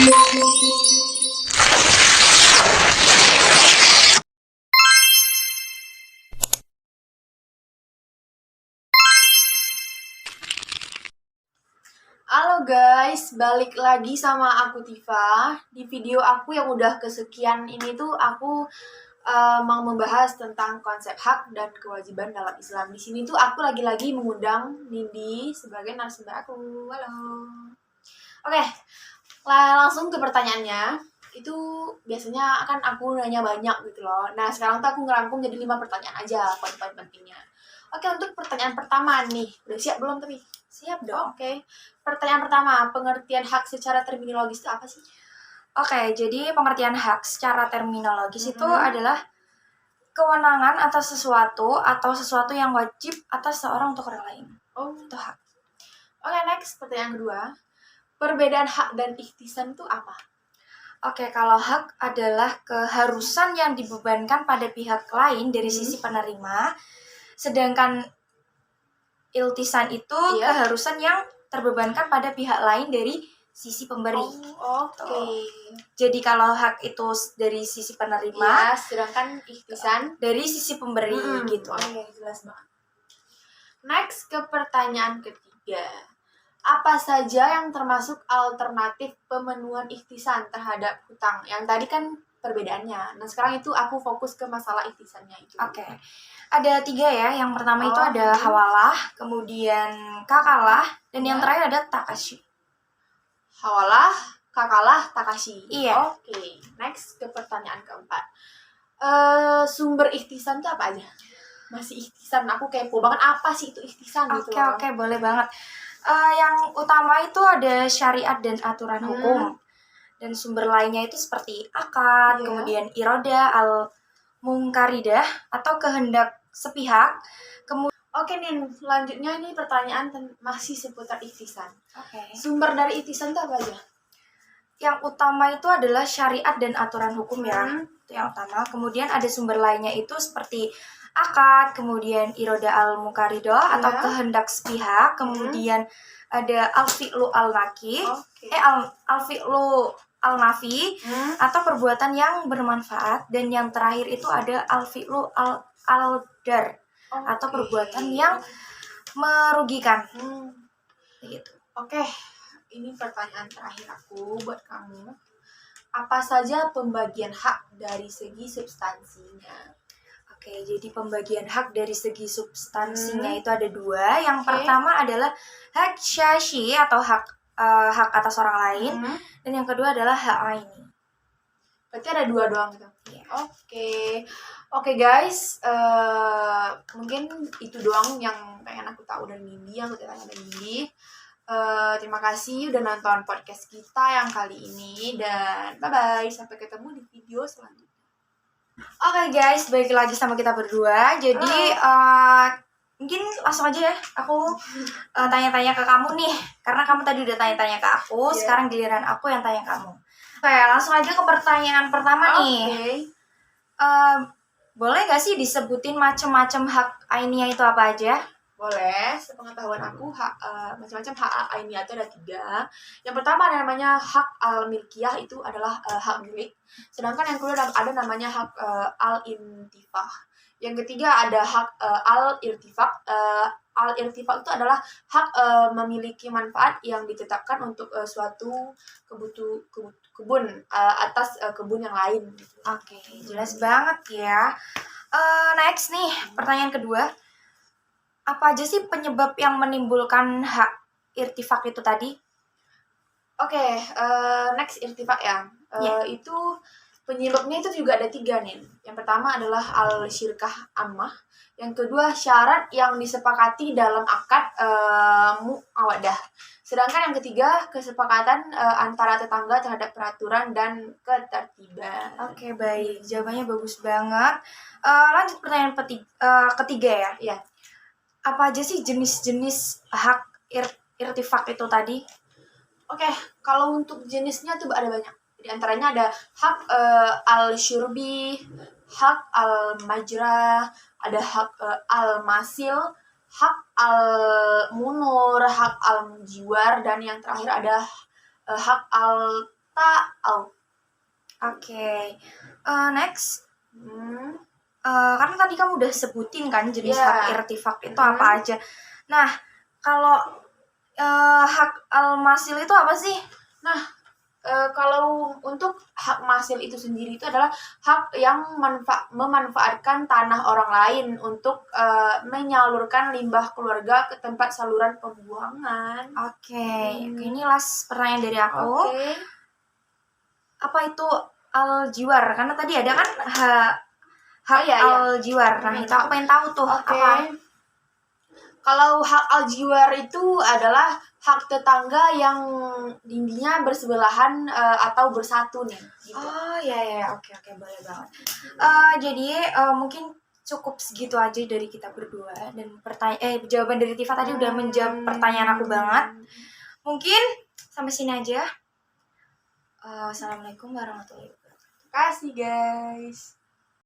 Halo guys, balik lagi sama aku Tifa. Di video aku yang udah kesekian ini tuh aku mau membahas tentang konsep hak dan kewajiban dalam Islam. Di sini tuh aku lagi-lagi mengundang Nindi sebagai narasumber aku. Halo. Oke, langsung ke pertanyaannya. Itu biasanya kan aku nanya banyak gitu loh. Nah, sekarang tuh aku ngerangkum jadi 5 pertanyaan aja, poin-poin pentingnya. Oke, untuk pertanyaan pertama nih. Udah siap belum tapi? Siap dong. Oke. Pertanyaan pertama, pengertian hak secara terminologis itu apa sih? Oke, jadi pengertian hak secara terminologis itu adalah kewenangan atas sesuatu atau sesuatu yang wajib atas seorang untuk orang lain. Itu hak. Oke, next. Pertanyaan kedua. Perbedaan hak dan ikhtisan itu apa? Oke, kalau hak adalah keharusan yang dibebankan pada pihak lain dari sisi penerima, sedangkan iltisan itu keharusan yang terbebankan pada pihak lain dari sisi pemberi. Oke. Jadi kalau hak itu dari sisi penerima, sedangkan ikhtisan dari sisi pemberi gitu. Oke, jelas banget. Next ke pertanyaan ketiga. Apa saja yang termasuk alternatif pemenuhan ikhtisan terhadap hutang? Yang tadi kan perbedaannya. Nah, sekarang itu aku fokus ke masalah ikhtisannya itu. Oke. Ada 3 ya. Yang pertama itu ada hawalah, kemudian kakalah, dan yang terakhir ada takashi. Hawalah, kakalah, takashi. Iya. Oke. Next ke pertanyaan keempat. Sumber ikhtisan itu apa aja? Masih ikhtisan, aku kepo banget apa sih itu ikhtisan gitu. Oke, boleh banget. Yang utama itu ada syariat dan aturan hukum. Dan sumber lainnya itu seperti akad, kemudian iroda, al-munkaridah, atau kehendak sepihak. Oke nih, selanjutnya ini pertanyaan masih seputar ikhtisan. Oke. Sumber dari ikhtisan itu apa aja? Yang utama itu adalah syariat dan aturan hukum ya. Itu yang utama. Kemudian ada sumber lainnya itu seperti akad, kemudian iroda al-munkaridah atau kehendak sepihak, kemudian ada al-fi'lu al-naki, al-fi'lu al-nafi atau perbuatan yang bermanfaat, dan yang terakhir itu ada al-fi'lu al-dar atau perbuatan yang merugikan. Gitu. Oke, ini pertanyaan terakhir aku buat kamu. Apa saja pembagian hak dari segi substansinya? Oke, jadi pembagian hak dari segi substansinya itu ada 2. Yang pertama adalah hak syasyi atau hak atas orang lain, dan yang kedua adalah hak aini. Berarti ada 2 doang gitu. Yeah. Oke guys, mungkin itu doang yang pengen aku tahu dari Nindi, yang aku tanya dari Nindi. Terima kasih udah nonton podcast kita yang kali ini, dan bye-bye, sampai ketemu di video selanjutnya. Oke guys, balik lagi sama kita berdua. Jadi mungkin langsung aja ya aku tanya-tanya ke kamu nih, karena kamu tadi udah tanya-tanya ke aku. Sekarang giliran aku yang tanya kamu. Oke, langsung aja ke pertanyaan pertama nih. Boleh gak sih disebutin macam-macam hak ainiyah itu apa aja? Boleh. Sepengetahuan aku, macam-macam hak ainiyah itu ada 3. Yang pertama ada namanya hak al-milkiyah, itu adalah hak milik. Sedangkan yang kedua ada namanya hak al-intifah. Yang ketiga ada hak al-irtifak. Al-irtifak itu adalah hak memiliki manfaat yang ditetapkan untuk suatu kebun atas kebun yang lain. Oke, jelas banget ya. Next nih, pertanyaan kedua. Apa aja sih penyebab yang menimbulkan hak irtifak itu tadi? Oke, next irtifak ya. Itu penyebabnya itu juga ada 3 nih. Yang pertama adalah al-syirkah ammah. Yang kedua syarat yang disepakati dalam akad muawadah. Sedangkan yang ketiga kesepakatan antara tetangga terhadap peraturan dan ketertiban. Oke, baik. Jawabannya bagus banget. Lanjut pertanyaan ketiga ya. Iya. Apa aja sih jenis-jenis hak irtifak itu tadi? Oke, kalau untuk jenisnya tuh ada banyak. Di antaranya ada hak al-syurbi, hak al-majrah, ada hak al-masil, hak al-munur, hak al-jiwar, dan yang terakhir ada hak ta'au. Oke. Next. Hmm. Karena tadi kamu udah sebutin kan jenis Yeah. hak irtifak itu apa aja. Nah, kalau hak almasil itu apa sih? Nah, kalau untuk hak masil itu sendiri itu adalah hak yang memanfaatkan tanah orang lain untuk menyalurkan limbah keluarga ke tempat saluran pembuangan. Oke, ini last pertanyaan dari aku. Oke. Apa itu al-jiwar? Karena tadi ada kan hak iya. al-jiwar. Nah, itu aku pengen tahu tuh Oke. apa. Kalau hak al-jiwar itu adalah hak tetangga yang dindingnya bersebelahan atau bersatu nih. Gitu. Oh ya, oke boleh banget. Jadi mungkin cukup segitu aja dari kita berdua dan jawaban dari Tifa tadi udah menjawab pertanyaan aku banget. Mungkin sampai sini aja. Wassalamualaikum warahmatullahi wabarakatuh. Terima kasih guys.